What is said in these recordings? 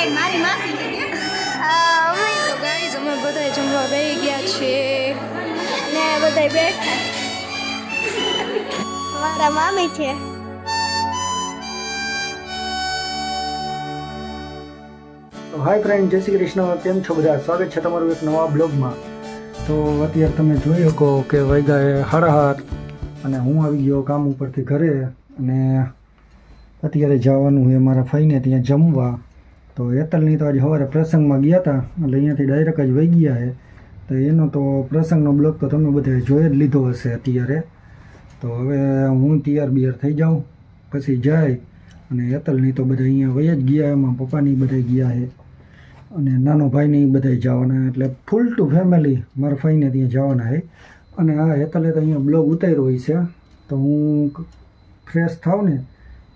તો ગાઈઝ અમે બધા જમવા બેસી ગયા છીએ ને બધા બેઠા. મારા મામી છે. તો હાય ફ્રેન્ડ, જય શ્રી કૃષ્ણ. કેમ છો બધા? સ્વાગત છે તમારું એક નવા બ્લોગમાં. તો અત્યારે તમે જોઈ શકો કે વાગ્યા 7:30 અને હું આવી ગયો કામ ઉપરથી ઘરે અને અત્યારે જવાનું છે મારા ફઈને ત્યાં જમવા. તો હેતલની તો આજે સવારે પ્રસંગમાં ગયા હતા એટલે અહીંયાથી ડાયરેક્ટ જ વહી ગયા છે. તો એનો તો પ્રસંગનો બ્લોગ તો તમે બધાએ જોઈ જ લીધો હશે અત્યારે. તો હવે હું તૈયાર થઈ જાઉં પછી જાય અને હેતલની તો બધા અહીંયા વહી જ ગયા, એમાં પપ્પાની બધા ગયા છે અને નાનો ભાઈને એ બધા જવાના, એટલે ફૂલ ટુ ફેમિલી મારા ફઈને ત્યાં જવાના છે. અને આ હેતલે તો અહીંયા બ્લોગ ઉતાર્યો હોય છે. તો હું ફ્રેશ થાવ ને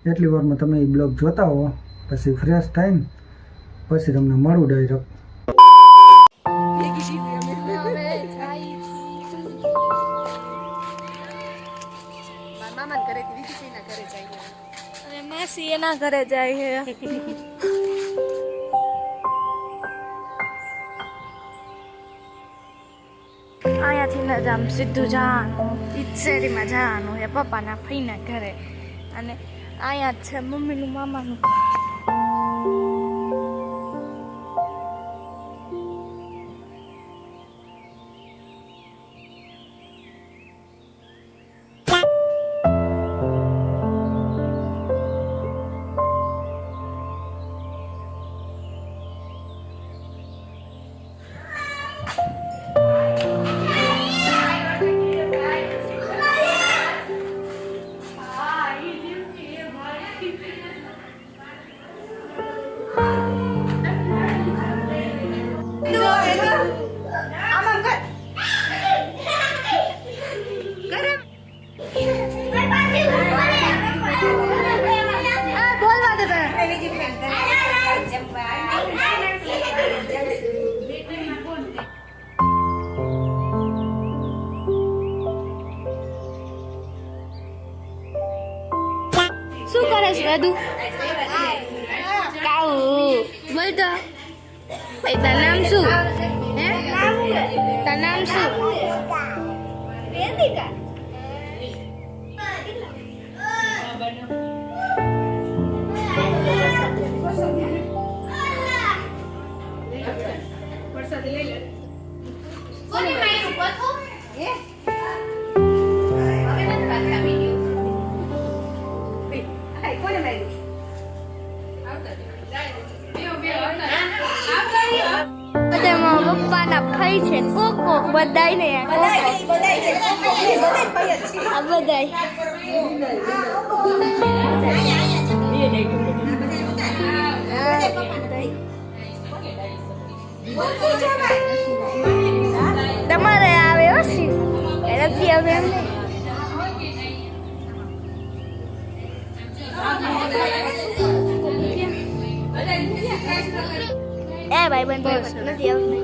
એટલી વારમાં તમે એ બ્લોગ જોતા હો, પછી ફ્રેશ થાય ને પછી તમને મળું ડાયરેક્ટ. માસી એના ઘરે જાય છે. અહીંયાથી ને આમ સીધું જવાનું ઈચ્છેરીમાં જવાનું એ પપ્પાના ફઈના ઘરે. અને અહીંયા જ છે મમ્મીનું મામાનું. શું કરે છે વેદુ? કાઉ બોલ તો. તારું નામ શું? હે તારું નામ શું? વેદિકા. પપ્પાના ફઈ છે કોકો બધાય ને બધાય તમારે આવે ઓછી નથી આવે એમ. એ ભાઈ બંધ નથી આવતું.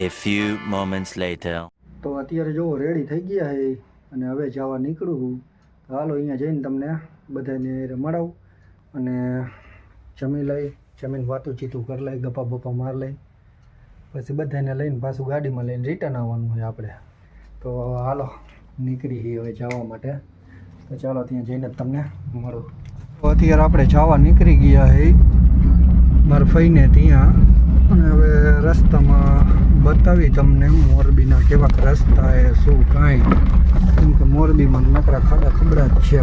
A few moments later. તો અત્યારે જો રેડી થઈ ગયા છે અને હવે જવા નીકળું છું. હાલો અહીંયા જઈને તમને બધાને મળાવું અને જમીન વાતું ચીતું કરી લઈ, ગપ્પા બપ્પા માર લઈ, પછી બધાને લઈને પાછું ગાડીમાં લઈને રિટર્ન આવવાનું હોય આપણે. તો હાલો નીકળી હવે જવા માટે. તો ચાલો ત્યાં જઈને તમને મળું. તો અત્યારે આપણે જવા નીકળી ગયા છે મારા ફઈને ત્યાં. અને હવે રસ્તામાં બતાવી તમને મોરબીના કેવાક રસ્તા એ શું કાંઈ, કેમ કે મોરબીમાં નકરા ખાડા ખબડા જ છે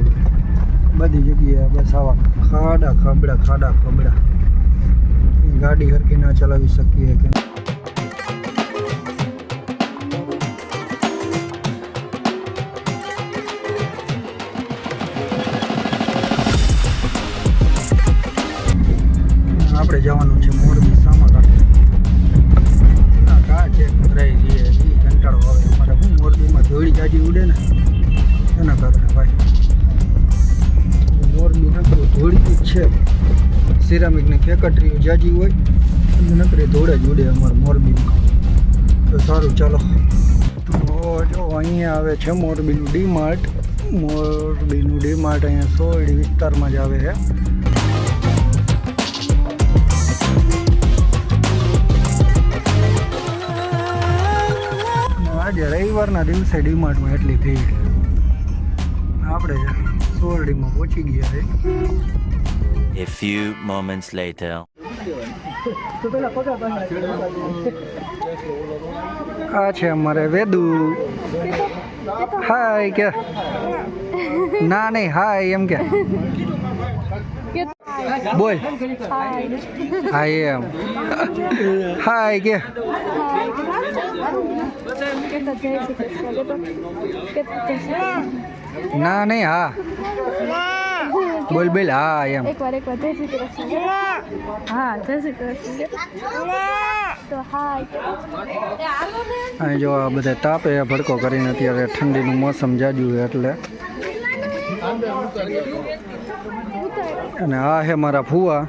બધી જગ્યાએ. બસ આવા ખાડા ખબડા ગાડી હરકી ના ચલાવી શકીએ કે આપણે જવાનું છે મોરબી સામાકાંઠા. કા છે ભરાઈ ગઈ કંટાળો આવે અમારે. હું મોરબીમાં ધોળી જાજી ઉડે ને એના કારણે ભાઈ મોરબી નકરું ધોળી જ છે. સિરામિકની ફેક્ટરીઓ જાજી હોય નકરી ધોળે જ ઉડે અમારે મોરબીમાં. તો સારું ચાલો. તો જો અહીંયા આવે છે મોરબીનું ડીમાર્ટ. મોરબીનું ડીમાર્ટ અહીંયા સોરડી વિસ્તારમાં જ આવે છે. આજે રવિવારના દિવસે ડીમાર્ટમાં એટલી ભીડ. આપણે સોરડીમાં પહોંચી ગયા છે. A few moments later. આ છે અમારે વેદુ. હાય કે ના નહીં હાય એમ કે બોલ હાય એમ હાય કે ના નહીં હા બોલ બોલ હા એમ. એકવાર જય શ્રી કૃષ્ણ. હા જય શ્રી કૃષ્ણ. તો અહીં જો આ બધા તાપે ભડકો કરીને અત્યારે ઠંડીનું મોસમ જાજુ છે એટલે. અને આ છે મારા ફુવા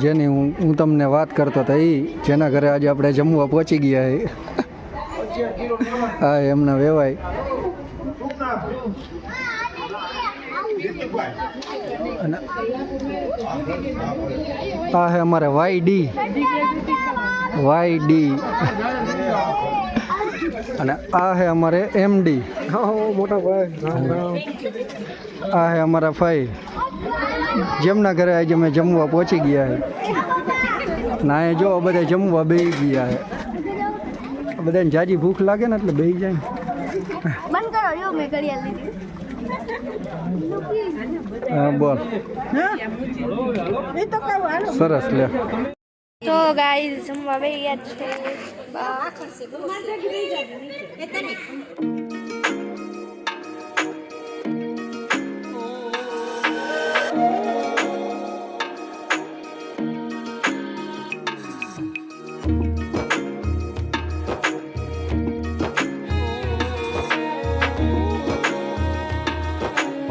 જેની હું તમને વાત કરતો હતો એ જેના ઘરે આજે આપણે જમવા પહોંચી ગયા છે. હા એમના વેવાય. અને આ હે અમારે વાયડી અને આ હે અમારે એમડી મોટા ભાઈ. આ હે અમારા ભાઈ જેમના ઘરે આજે અમે જમવા પહોંચી ગયા છે. ના એ જો બધા જમવા બેસી ગયા છે. બધાને જાજી ભૂખ લાગે ને એટલે બેસી જાય. બંધ કરો જો મેં કરી લીધી. હા બોલ સરસ લે. તો ગાઈસ જમવા બે ગયા છે.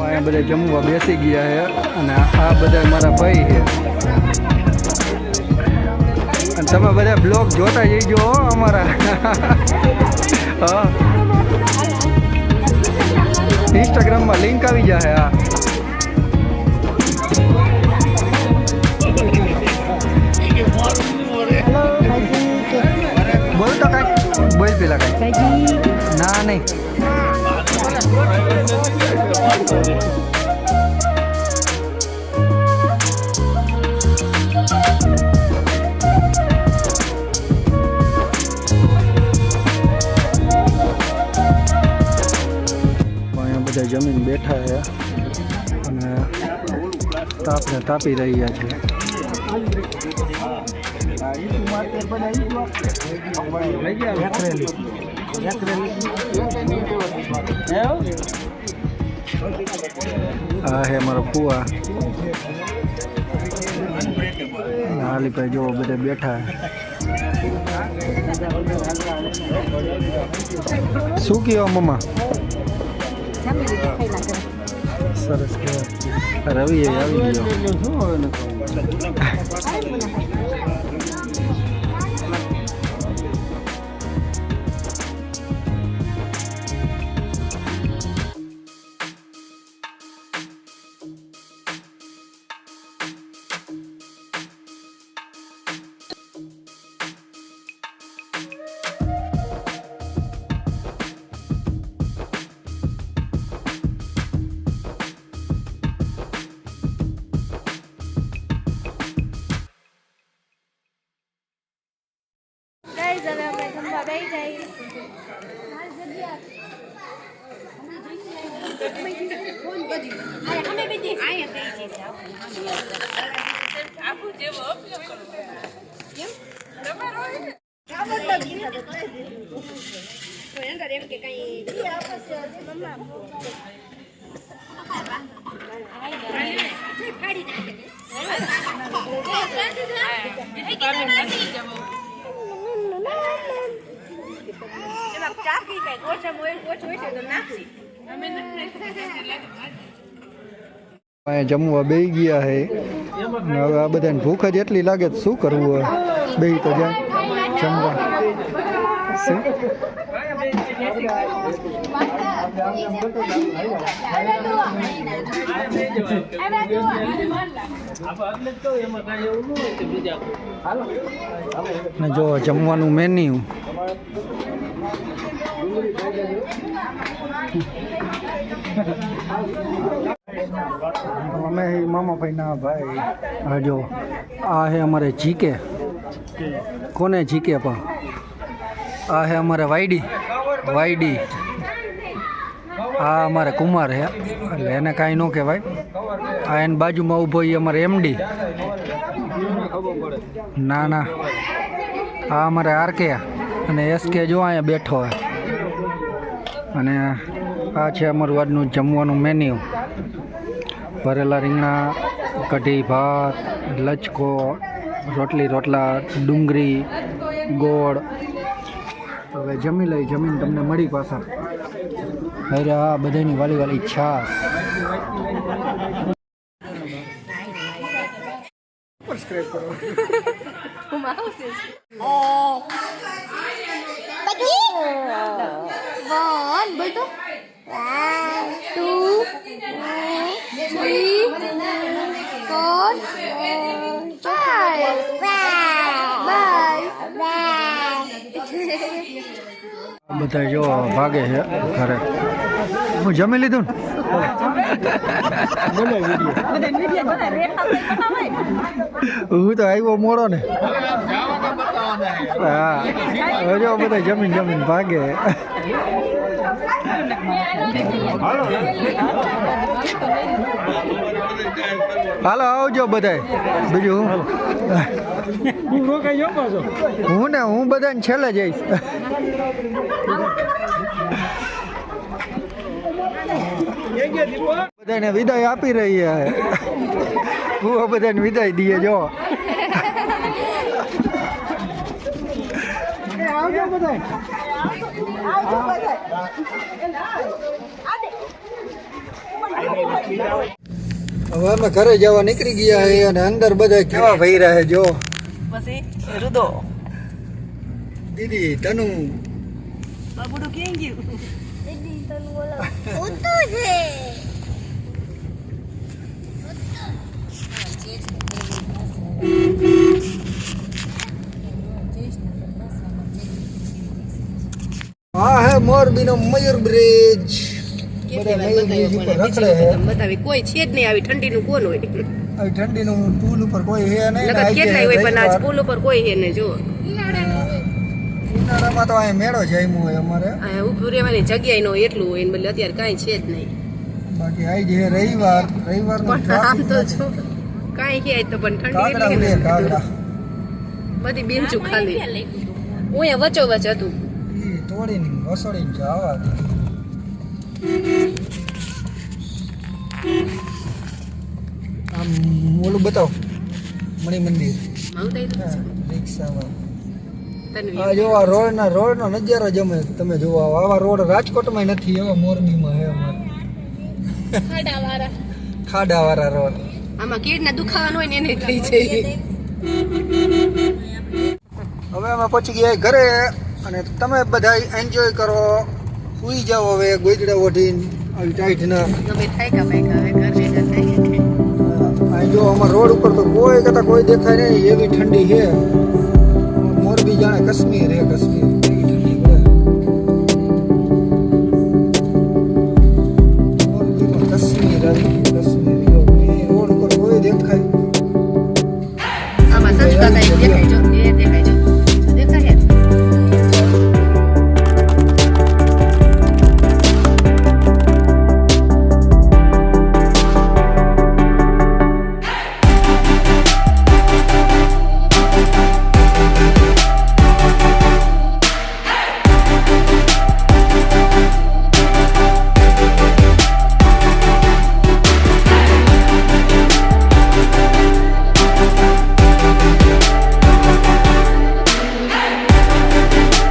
અહીંયા બધા જમવા બેસી ગયા છે અને આ બધા મારા ભાઈ છે. અને તમે બધા બ્લોગ જોતા જઈજો અમારા. હા ઇન્સ્ટાગ્રામમાં લિંક આવી જાય. હા બોલ તો કાંઈ બોલ પેલા કાંઈ ના નહીં. બધા જમીન બેઠા છે અને તાપને તાપી રહ્યા છે. આ હે મારો ફુવા. હાલીભાઈ જો બધા બેઠા. શું કહેવા મમ્મા? સરસ કહેવાય. રવિ આવી ગયો. ગાઈસ હવે અમે જમવા બેસી જઈએ. જમવા બેસી ગયા હે અને હવે આ બધાને ભૂખ જ એટલી લાગે તો શું કરવું હવે બે તો જાય જમવા શું ને જો જમવાનું મેન્યુ અમે મામાભાઈના ભાઈ હા જો આ હે અમારે જીકે કોને જીકે પણ આ હે અમારે વાયડી આ અમારે કુમાર હે એટલે એને કાંઈ ન કહેવાય આ એની બાજુમાં ઊભો એ અમારે એમડી ના આ અમારે આરકે અને એસકે જો અહીંયા બેઠો હે અને આ છે અમારું આજનું જમવાનું મેન્યુ ભરેલા રીંગણા કઢી ભાત લચકો રોટલા ડુંગળી ગોળ હવે જમી લઈ જમીન તમને મળી પાછા હવે આ બધાની વાલી છાશ સબસ્ક્રાઇબ કરો બધા જો ભાગે છે ઘરે હું જમી લીધું ને હું તો આવ્યો મોડો ને હા હવે જો બધા જમીન ભાગે હાલો આવજો બધા બીજું હું બધાને છેલ્લે જઈશ બધાને વિદાય આપી રહી છે હું બધાને વિદાય દઈએ જો આવજો બધા હવે અમે ઘરે જવા નીકળી ગયા છે અને અંદર બધા કેવા ભઈ રહ્યા જો પછી રુદો દીદી તનુ બાબુડું ક્યાં ગયું દીદી તને બોલો ઉતું છે હા હે મોરબીનો મયુર બ્રિજ બધા મયુર બ્રિજ ઉપર રખડે છે બતાવી કોઈ છે જ નહીં આવી ઠંડીનું કોણ હોય આવી ઠંડીનું પુલ ઉપર કોઈ હે નહીં નકર કેટલાય હોય પણ આ પુલ ઉપર કોઈ હે ને જો ઉનાળામાં તો અહીં મેળો જામ્યો હોય અમારે આ ઊભું રહેવાની જગ્યાએ નો એટલું હોય ને બદલે અત્યારે કાંઈ છે જ નહીં બાકી આઈ જે રવિવારનું પણ આમ તો જો કાંઈ કે તો પણ ઠંડી કાગડા એટલી ઉડે કાગડા બધી બેન્ચો ખાલી હું એ વચ્ચોવચ હતું ઈ તોડીને વસોડીને જવા દે આમ ઓલું બતાવો મણિ મંદિર રિક્ષામાં આ જો આ રોડનો નજારો જમે તમે જોવો આવા રોડ રાજકોટમાં નથી એવા મોરબીમાં હે અમારે ખાડાવાળા રોડ આમાં કીડના દુખાવાનું હોય ને એને થઈ જાય હવે અમે પહોંચી ગયા ઘરે અને તમે બધા એન્જોય કરો સુઈ જાઓ હવે ગોદડા ઓઢીને આવી ટાઈટના હવે થાય કા ભાઈ હવે ઘર ભેગા થાય અહીં જો અમારા રોડ ઉપર તો કોઈ કરતા કોઈ દેખાય નહીં એવી ઠંડી છે મોરબી જાણે કાશ્મીર હે કાશ્મીર એવી ઠંડી પડે મોરબીમાં કાશ્મીર આવી કાશ્મીર રોડ ઉપર કોઈ દેખાય આમાં સંસ્કાર દેખાય જો એ દેખાય જો